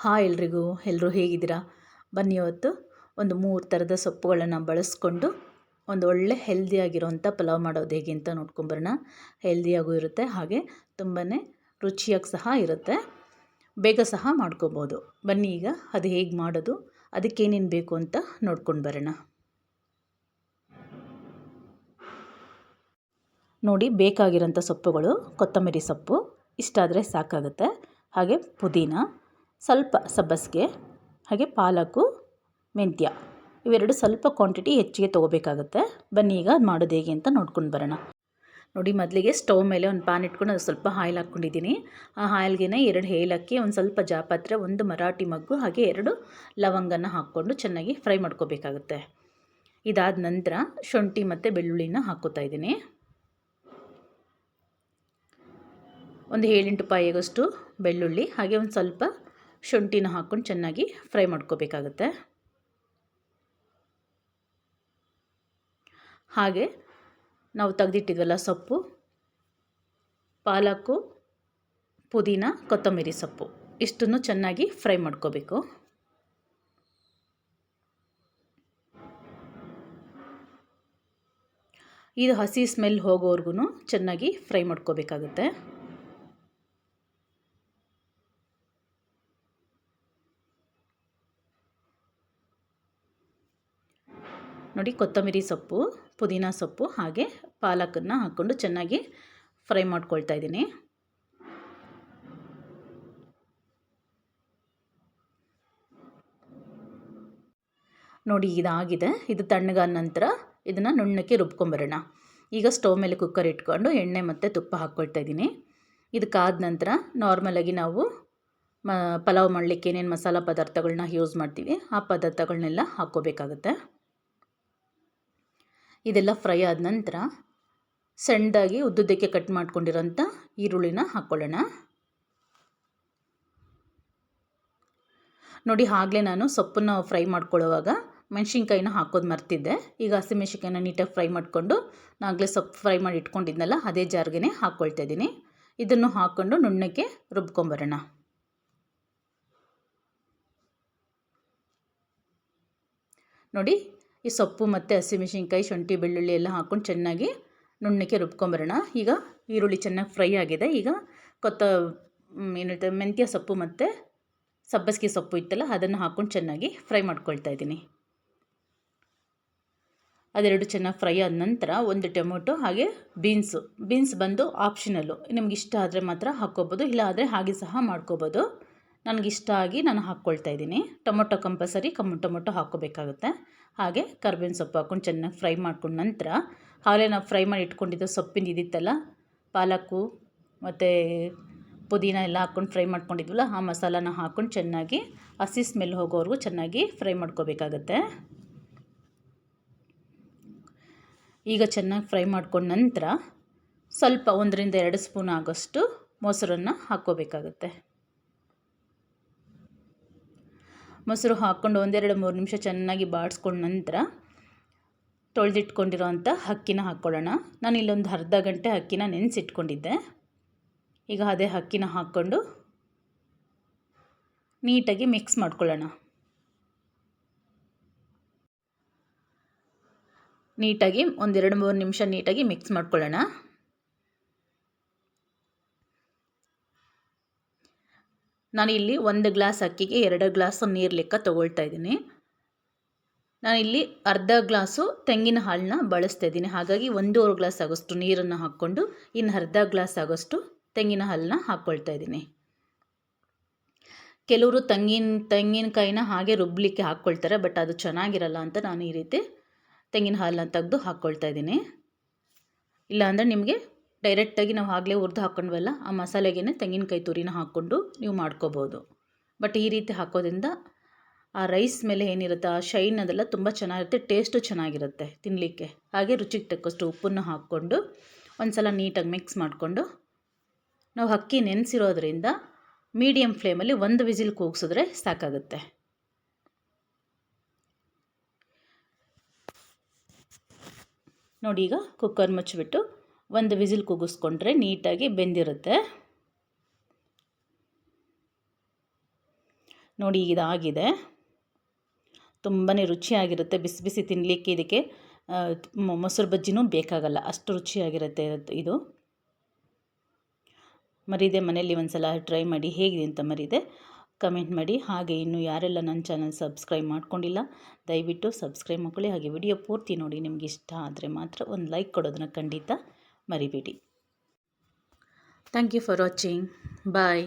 Hi ಎಲ್ರಿಗೂ, ಎಲ್ಲರೂ ಹೇಗಿದ್ದೀರಾ? ಬನ್ನಿ ಇವತ್ತು ಒಂದು 3 ಥರದ ಸೊಪ್ಪುಗಳನ್ನು ಬಳಸ್ಕೊಂಡು ಒಂದು ಒಳ್ಳೆ ಹೆಲ್ದಿಯಾಗಿರೋಂಥ ಪಲಾವ್ ಮಾಡೋದು ಹೇಗೆ ಅಂತ ನೋಡ್ಕೊಂಬರೋಣ. ಹೆಲ್ದಿಯಾಗೂ ಇರುತ್ತೆ, ಹಾಗೆ ತುಂಬಾ ರುಚಿಯಾಗಿ ಸಹ ಇರುತ್ತೆ, ಬೇಗ ಸಹ ಮಾಡ್ಕೋಬೋದು. ಬನ್ನಿ ಈಗ ಅದು ಹೇಗೆ ಮಾಡೋದು, ಅದಕ್ಕೇನೇನು ಬೇಕು ಅಂತ ನೋಡ್ಕೊಂಡು ಬರೋಣ. ನೋಡಿ, ಬೇಕಾಗಿರೋಂಥ ಸೊಪ್ಪುಗಳು ಕೊತ್ತಂಬರಿ ಸೊಪ್ಪು ಇಷ್ಟಾದರೆ ಸಾಕಾಗುತ್ತೆ, ಹಾಗೆ ಪುದೀನ, ಸ್ವಲ್ಪ ಸಬ್ಬಸಿಗೆ, ಹಾಗೆ ಪಾಲಕು, ಮೆಂತ್ಯ ಇವೆರಡು ಸ್ವಲ್ಪ ಕ್ವಾಂಟಿಟಿ ಹೆಚ್ಚಿಗೆ ತೊಗೋಬೇಕಾಗುತ್ತೆ. ಬನ್ನಿ ಈಗ ಅದು ಮಾಡೋದು ಹೇಗೆ ಅಂತ ನೋಡ್ಕೊಂಡು ಬರೋಣ. ನೋಡಿ, ಮೊದಲಿಗೆ ಸ್ಟವ್ ಮೇಲೆ ಒಂದು ಪ್ಯಾನ್ ಇಟ್ಕೊಂಡು ಅದು ಸ್ವಲ್ಪ ಆಯಿಲ್ ಹಾಕ್ಕೊಂಡಿದ್ದೀನಿ. ಆ ಆಯಿಲ್ಗೆ 2 ಏಲಕ್ಕಿ, ಒಂದು ಸ್ವಲ್ಪ ಜಾಪತ್ರೆ, 1 ಮರಾಠಿ ಮೊಗ್ಗು, ಹಾಗೆ 2 ಲವಂಗನ ಹಾಕ್ಕೊಂಡು ಚೆನ್ನಾಗಿ ಫ್ರೈ ಮಾಡ್ಕೋಬೇಕಾಗುತ್ತೆ. ಇದಾದ ನಂತರ ಶುಂಠಿ ಮತ್ತು ಬೆಳ್ಳುಳ್ಳಿನ ಹಾಕ್ಕೋತಾ ಇದ್ದೀನಿ. ಒಂದು 7-8 ಪಾಯಿಯಷ್ಟು ಬೆಳ್ಳುಳ್ಳಿ, ಹಾಗೆ ಒಂದು ಸ್ವಲ್ಪ ಶುಂಠಿನ ಹಾಕ್ಕೊಂಡು ಚೆನ್ನಾಗಿ ಫ್ರೈ ಮಾಡ್ಕೋಬೇಕಾಗುತ್ತೆ. ಹಾಗೆ ನಾವು ತೆಗೆದಿಟ್ಟಿದ್ವಲ್ಲ ಸೊಪ್ಪು, ಪಾಲಕು, ಪುದೀನ, ಕೊತ್ತಂಬರಿ ಸೊಪ್ಪು ಇಷ್ಟನ್ನು ಚೆನ್ನಾಗಿ ಫ್ರೈ ಮಾಡ್ಕೋಬೇಕು. ಇದು ಹಸಿ ಸ್ಮೆಲ್ ಹೋಗೋವರೆಗೂ ಚೆನ್ನಾಗಿ ಫ್ರೈ ಮಾಡ್ಕೋಬೇಕಾಗುತ್ತೆ. ನೋಡಿ, ಕೊತ್ತಂಬರಿ ಸೊಪ್ಪು, ಪುದೀನ ಸೊಪ್ಪು, ಹಾಗೆ ಪಾಲಕನ್ನು ಹಾಕ್ಕೊಂಡು ಚೆನ್ನಾಗಿ ಫ್ರೈ ಮಾಡ್ಕೊಳ್ತಾ ಇದ್ದೀನಿ. ನೋಡಿ, ಇದಾಗಿದೆ. ಇದು ತಣ್ಣಗಾದ ನಂತರ ಇದನ್ನು ನುಣ್ಣಕ್ಕೆ ರುಬ್ಕೊಂಬರೋಣ. ಈಗ ಸ್ಟವ್ ಮೇಲೆ ಕುಕ್ಕರ್ ಇಟ್ಕೊಂಡು ಎಣ್ಣೆ ಮತ್ತು ತುಪ್ಪ ಹಾಕ್ಕೊಳ್ತಾ ಇದ್ದೀನಿ. ಇದಕ್ಕಾದ ನಂತರ ನಾರ್ಮಲಾಗಿ ನಾವು ಪಲಾವ್ ಮಾಡಲಿಕ್ಕೆ ಏನೇನು ಮಸಾಲ ಪದಾರ್ಥಗಳನ್ನ ಯೂಸ್ ಮಾಡ್ತೀವಿ ಆ ಪದಾರ್ಥಗಳನ್ನೆಲ್ಲ ಹಾಕ್ಕೋಬೇಕಾಗುತ್ತೆ. ಇದೆಲ್ಲ ಫ್ರೈ ಆದ ನಂತರ ಸಣ್ಣದಾಗಿ ಉದ್ದುದ್ದಕ್ಕೆ ಕಟ್ ಮಾಡ್ಕೊಂಡಿರೋಂಥ ಈರುಳ್ಳಿನ ಹಾಕ್ಕೊಳ್ಳೋಣ. ನೋಡಿ, ಆಗಲೇ ನಾನು ಸೊಪ್ಪನ್ನು ಫ್ರೈ ಮಾಡ್ಕೊಳ್ಳೋವಾಗ ಮೆಣಸಿನ್ಕಾಯಿನ ಹಾಕೋದು ಮರ್ತಿದ್ದೆ. ಈಗ ಹಸಿಮೆಣಸಿನ್ಕಾಯಿನ ನೀಟಾಗಿ ಫ್ರೈ ಮಾಡಿಕೊಂಡು ನಾಗಲೇ ಸೊಪ್ಪು ಫ್ರೈ ಮಾಡಿ ಇಟ್ಕೊಂಡಿದ್ನಲ್ಲ ಅದೇ ಜಾರ್ಗೆ ಹಾಕ್ಕೊಳ್ತಾ ಇದ್ದೀನಿ. ಇದನ್ನು ಹಾಕ್ಕೊಂಡು ನುಣ್ಣಕ್ಕೆ ರುಬ್ಕೊಂಬರೋಣ. ನೋಡಿ, ಈ ಸೊಪ್ಪು ಮತ್ತು ಹಸಿಮೆಣಸಿನ್ಕಾಯಿ, ಶುಂಠಿ, ಬೆಳ್ಳುಳ್ಳಿ ಎಲ್ಲ ಹಾಕ್ಕೊಂಡು ಚೆನ್ನಾಗಿ ನುಣ್ಣಕ್ಕೆ ರುಬ್ಕೊಂಬರೋಣ. ಈಗ ಈರುಳ್ಳಿ ಚೆನ್ನಾಗಿ ಫ್ರೈ ಆಗಿದೆ. ಈಗ ಮೆಂತ್ಯ ಸೊಪ್ಪು ಮತ್ತು ಸಬ್ಬಸಿಗೆ ಸೊಪ್ಪು ಇತ್ತಲ್ಲ ಅದನ್ನು ಹಾಕ್ಕೊಂಡು ಚೆನ್ನಾಗಿ ಫ್ರೈ ಮಾಡ್ಕೊಳ್ತಾ ಇದ್ದೀನಿ. ಅದೆರಡು ಚೆನ್ನಾಗಿ ಫ್ರೈ ಆದ ನಂತರ 1 ಟೊಮೊಟೊ, ಹಾಗೆ ಬೀನ್ಸ್ ಬಂದು ಆಪ್ಷನಲ್ಲು, ನಿಮ್ಗೆ ಇಷ್ಟ ಆದರೆ ಮಾತ್ರ ಹಾಕ್ಕೋಬೋದು, ಇಲ್ಲ ಆದರೆ ಹಾಗೆ ಸಹ ಮಾಡ್ಕೋಬೋದು. ನನಗಿಷ್ಟ ಆಗಿ ನಾನು ಹಾಕ್ಕೊಳ್ತಾ ಇದ್ದೀನಿ. ಟೊಮೊಟೊ ಕಂಪಲ್ಸರಿ ಟೊಮೊಟೊ ಹಾಕ್ಕೋಬೇಕಾಗುತ್ತೆ. ಹಾಗೆ ಕರ್ಬೇವಿನ ಸೊಪ್ಪು ಹಾಕ್ಕೊಂಡು ಚೆನ್ನಾಗಿ ಫ್ರೈ ಮಾಡ್ಕೊಂಡ ನಂತರ ಹಾಗೆ ನಾವು ಫ್ರೈ ಮಾಡಿ ಇಟ್ಕೊಂಡಿದ್ದು ಸೊಪ್ಪಿಂದು ಇದಿತ್ತಲ್ಲ, ಪಾಲಕು ಮತ್ತು ಪುದೀನ ಎಲ್ಲ ಹಾಕ್ಕೊಂಡು ಫ್ರೈ ಮಾಡ್ಕೊಂಡಿದ್ವಲ್ಲ ಆ ಮಸಾಲಾನ ಹಾಕ್ಕೊಂಡು ಚೆನ್ನಾಗಿ ಹಸಿ ಸ್ಮೆಲ್ ಹೋಗೋವರೆಗೂ ಚೆನ್ನಾಗಿ ಫ್ರೈ ಮಾಡ್ಕೋಬೇಕಾಗತ್ತೆ. ಈಗ ಚೆನ್ನಾಗಿ ಫ್ರೈ ಮಾಡ್ಕೊಂಡ ನಂತರ ಸ್ವಲ್ಪ 1-2 ಸ್ಪೂನ್ ಆಗೋಷ್ಟು ಮೊಸರನ್ನು ಹಾಕ್ಕೋಬೇಕಾಗತ್ತೆ. ಮೊಸರು ಹಾಕ್ಕೊಂಡು 1-2-3 ನಿಮಿಷ ಚೆನ್ನಾಗಿ ಬಾಡಿಸ್ಕೊಂಡ ನಂತರ ತೊಳೆದಿಟ್ಕೊಂಡಿರೋಂಥ ಅಕ್ಕಿನ ಹಾಕ್ಕೊಳ್ಳೋಣ. ನಾನು ಇಲ್ಲೊಂದು ಅರ್ಧ ಗಂಟೆ ಅಕ್ಕಿನ ನೆನೆಸಿಟ್ಕೊಂಡಿದ್ದೆ. ಈಗ ಅದೇ ಅಕ್ಕಿನ ಹಾಕ್ಕೊಂಡು ನೀಟಾಗಿ ಮಿಕ್ಸ್ ಮಾಡ್ಕೊಳ್ಳೋಣ. ನೀಟಾಗಿ 1-2-3 ನಿಮಿಷ ನೀಟಾಗಿ ಮಿಕ್ಸ್ ಮಾಡ್ಕೊಳ್ಳೋಣ. ನಾನಿಲ್ಲಿ 1 ಗ್ಲಾಸ್ ಅಕ್ಕಿಗೆ 2 ಗ್ಲಾಸು ನೀರು ಲೆಕ್ಕ ತೊಗೊಳ್ತಾ ಇದ್ದೀನಿ. ನಾನಿಲ್ಲಿ ಅರ್ಧ ಗ್ಲಾಸು ತೆಂಗಿನ ಹಾಲನ್ನ ಬಳಸ್ತಾ ಇದ್ದೀನಿ. ಹಾಗಾಗಿ 1.5 ಗ್ಲಾಸ್ ಆಗೋಷ್ಟು ನೀರನ್ನು ಹಾಕ್ಕೊಂಡು ಇನ್ನು ಅರ್ಧ ಗ್ಲಾಸ್ ಆಗೋಷ್ಟು ತೆಂಗಿನ ಹಾಲನ್ನ ಹಾಕ್ಕೊಳ್ತಾ ಇದ್ದೀನಿ. ಕೆಲವರು ತೆಂಗಿನಕಾಯಿನ ಹಾಗೆ ರುಬ್ಬಲಿಕ್ಕೆ ಹಾಕ್ಕೊಳ್ತಾರೆ, ಬಟ್ ಅದು ಚೆನ್ನಾಗಿರಲ್ಲ ಅಂತ ನಾನು ಈ ರೀತಿ ತೆಂಗಿನ ಹಾಲನ್ನ ತೆಗೆದು ಹಾಕ್ಕೊಳ್ತಾ ಇದ್ದೀನಿ. ಇಲ್ಲಾಂದರೆ ನಿಮಗೆ ಡೈರೆಕ್ಟಾಗಿ ನಾವು ಆಗಲೇ ಹುರಿದು ಹಾಕ್ಕೊಂಡ್ವಲ್ಲ ಆ ಮಸಾಲೆಗೆ ತೆಂಗಿನಕಾಯಿ ತುರಿನ ಹಾಕ್ಕೊಂಡು ನೀವು ಮಾಡ್ಕೋಬೋದು. ಬಟ್ ಈ ರೀತಿ ಹಾಕೋದ್ರಿಂದ ಆ ರೈಸ್ ಮೇಲೆ ಏನಿರುತ್ತೆ ಆ ಶೈನ್ ಅದೆಲ್ಲ ತುಂಬ ಚೆನ್ನಾಗಿರುತ್ತೆ, ಟೇಸ್ಟು ಚೆನ್ನಾಗಿರುತ್ತೆ ತಿನ್ನಲಿಕ್ಕೆ. ಹಾಗೆ ರುಚಿಗೆ ತಕ್ಕಷ್ಟು ಉಪ್ಪನ್ನು ಹಾಕ್ಕೊಂಡು ಒಂದು ಸಲ ನೀಟಾಗಿ ಮಿಕ್ಸ್ ಮಾಡಿಕೊಂಡು ನಾವು ಅಕ್ಕಿ ನೆನೆಸಿರೋದ್ರಿಂದ ಮೀಡಿಯಮ್ ಫ್ಲೇಮಲ್ಲಿ 1 ವಿಸಿಲ್ ಕೂಗಿಸಿದ್ರೆ ಸಾಕಾಗುತ್ತೆ. ನೋಡಿ, ಈಗ ಕುಕ್ಕರ್ ಮುಚ್ಚಿಬಿಟ್ಟು 1 ವಿಸಿಲ್ ಕೂಗಿಸ್ಕೊಂಡ್ರೆ ನೀಟಾಗಿ ಬೆಂದಿರುತ್ತೆ. ನೋಡಿ ಇದಾಗಿದೆ. ತುಂಬಾ ರುಚಿಯಾಗಿರುತ್ತೆ. ಬಿಸಿ ಬಿಸಿ ತಿನ್ನಲಿಕ್ಕೆ ಇದಕ್ಕೆ ಮೊಸರು ಬಜ್ಜಿನೂ ಬೇಕಾಗಲ್ಲ, ಅಷ್ಟು ರುಚಿಯಾಗಿರುತ್ತೆ ಇದು. ಮರೀದೆ ಮನೆಯಲ್ಲಿ ಒಂದು ಸಲ ಟ್ರೈ ಮಾಡಿ, ಹೇಗಿದೆ ಅಂತ ಮರೀದೆ ಕಮೆಂಟ್ ಮಾಡಿ. ಹಾಗೆ ಇನ್ನೂ ಯಾರೆಲ್ಲ ನನ್ನ ಚಾನಲ್ ಸಬ್ಸ್ಕ್ರೈಬ್ ಮಾಡ್ಕೊಂಡಿಲ್ಲ ದಯವಿಟ್ಟು ಸಬ್ಸ್ಕ್ರೈಬ್ ಮಾಡ್ಕೊಳ್ಳಿ. ಹಾಗೆ ವಿಡಿಯೋ ಪೂರ್ತಿ ನೋಡಿ, ನಿಮಗೆ ಇಷ್ಟ ಆದರೆ ಮಾತ್ರ ಒಂದು ಲೈಕ್ ಕೊಡೋದನ್ನ ಖಂಡಿತ ಮರಿಬೇಡಿ. Thank you for watching. Bye.